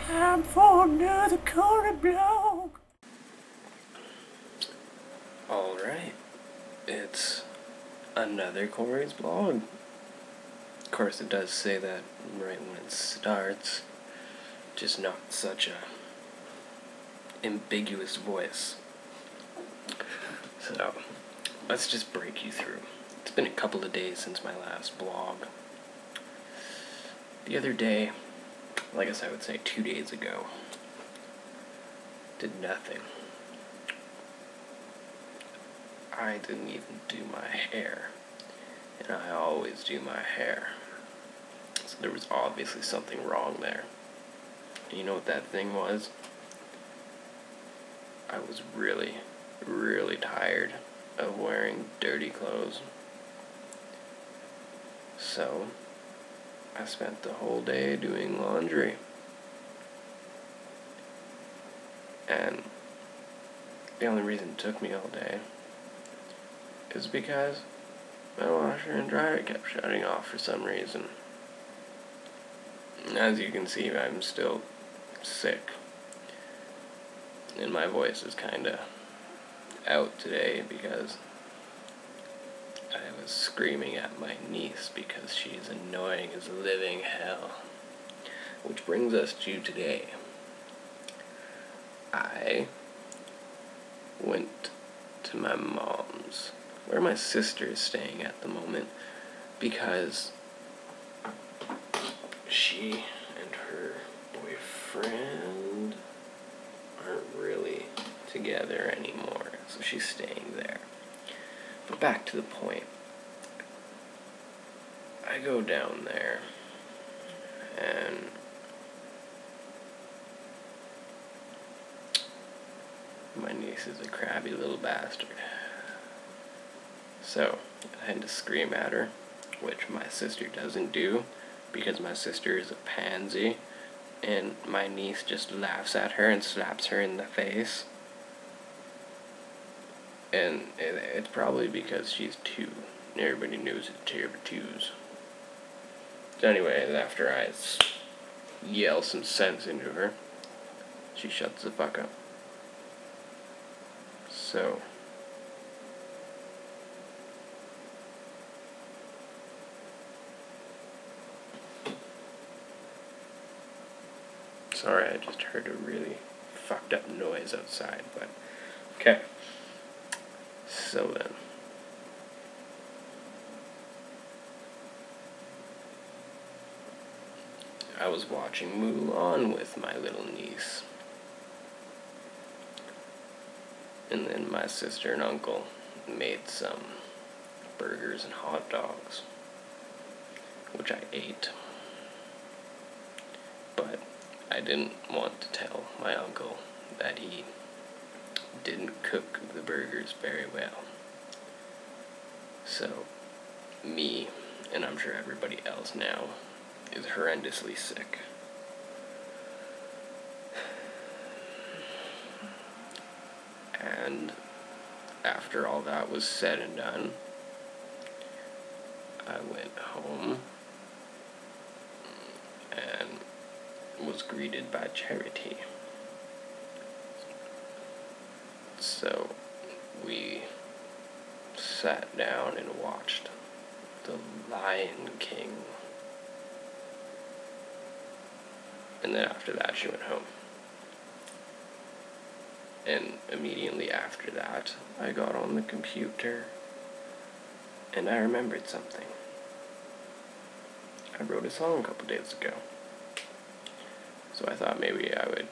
Time for another Corey blog. Alright, it's another Corey's blog. Of course, it does say that right when it starts, just not such a ambiguous voice. So, let's just break you through. It's been a couple of days since my last blog. The other day, I guess I would say 2 days ago, did nothing. I didn't even do my hair, and I always do my hair. So there was obviously something wrong there. And you know what that thing was? I was really, really tired of wearing dirty clothes. So, I spent the whole day doing laundry. And the only reason it took me all day is because my washer and dryer kept shutting off for some reason. As you can see, I'm still sick. And my voice is kinda out today because I was screaming at my niece because she's annoying as living hell. Which brings us to today. I went to my mom's, where my sister is staying at the moment, because she and her boyfriend aren't really together anymore, so she's staying there. But back to the point. I go down there, and my niece is a crabby little bastard. So, I had to scream at her, which my sister doesn't do, because my sister is a pansy, and my niece just laughs at her and slaps her in the face. And it's probably because she's 2. Everybody knows it's terrible 2s. So anyway, after I yell some sense into her, she shuts the fuck up. So, sorry, I just heard a really fucked up noise outside, but okay. So then, I was watching Mulan with my little niece. And then my sister and uncle made some burgers and hot dogs, which I ate. But I didn't want to tell my uncle that he didn't cook the burgers very well. So, me, and I'm sure everybody else now, is horrendously sick. And after all that was said and done, I went home and was greeted by Charity. So we sat down and watched The Lion King. And then after that, she went home. And immediately after that, I got on the computer and I remembered something. I wrote a song a couple days ago. So I thought maybe I would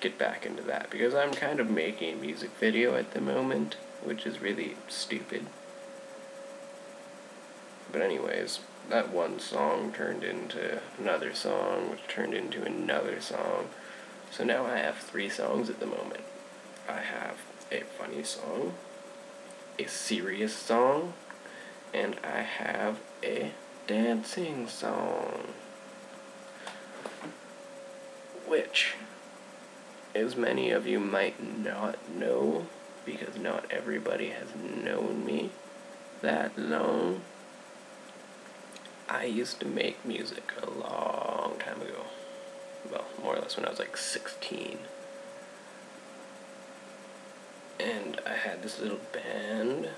get back into that, because I'm kind of making a music video at the moment, which is really stupid. But anyways, that one song turned into another song, which turned into another song. So now I have 3 songs at the moment. I have a funny song, a serious song, and I have a dancing song. Which, as many of you might not know, because not everybody has known me that long, I used to make music a long time ago. well, more or less when I was like 16. And I had this little band,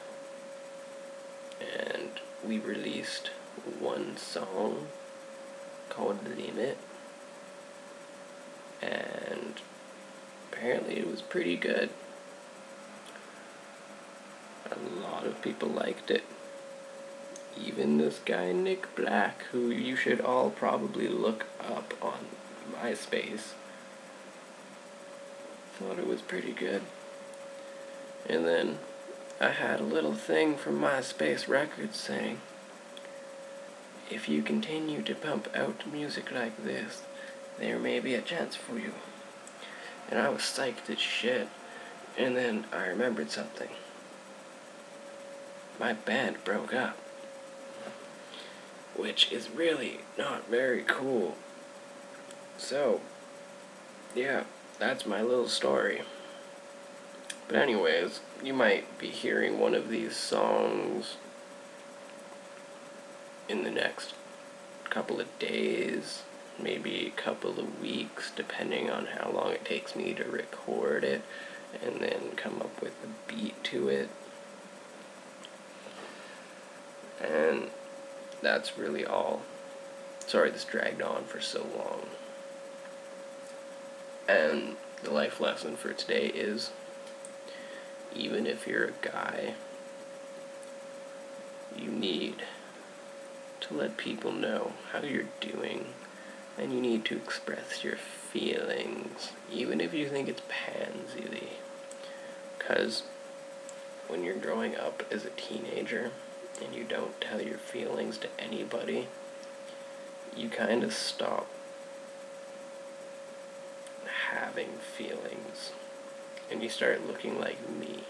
and we released one song called Limit, and apparently it was pretty good. A lot of people liked it. Even this guy Nick Black, who you should all probably look up on MySpace, thought it was pretty good. And then I had a little thing from MySpace Records saying, if you continue to pump out music like this, there may be a chance for you. And I was psyched as shit. And then I remembered something. My band broke up. Which is really not very cool. So, yeah, that's my little story. But anyways, you might be hearing one of these songs in the next couple of days, maybe a couple of weeks, depending on how long it takes me to record it, and then come up with a beat to it. And that's really all. Sorry this dragged on for so long. And the life lesson for today is, even if you're a guy, you need to let people know how you're doing, and you need to express your feelings, even if you think it's pansy. Because when you're growing up as a teenager and you don't tell your feelings to anybody, you kind of stop having feelings, and you start looking like me.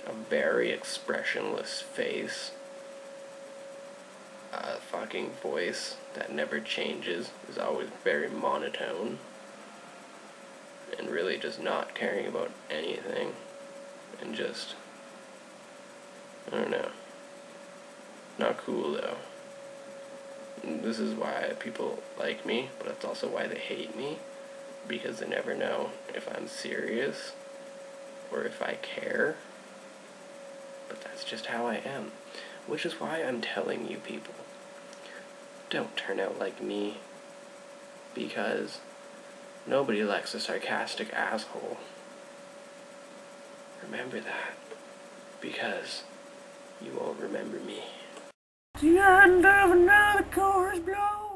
A very expressionless face, a fucking voice that never changes, is always very monotone, and really just not caring about anything, and just, I don't know, not cool though. This is why people like me, but it's also why they hate me, because they never know if I'm serious or if I care. But that's just how I am, which is why I'm telling you people, don't turn out like me, because nobody likes a sarcastic asshole. Remember that, because you won't remember me. The end of another chorus blow.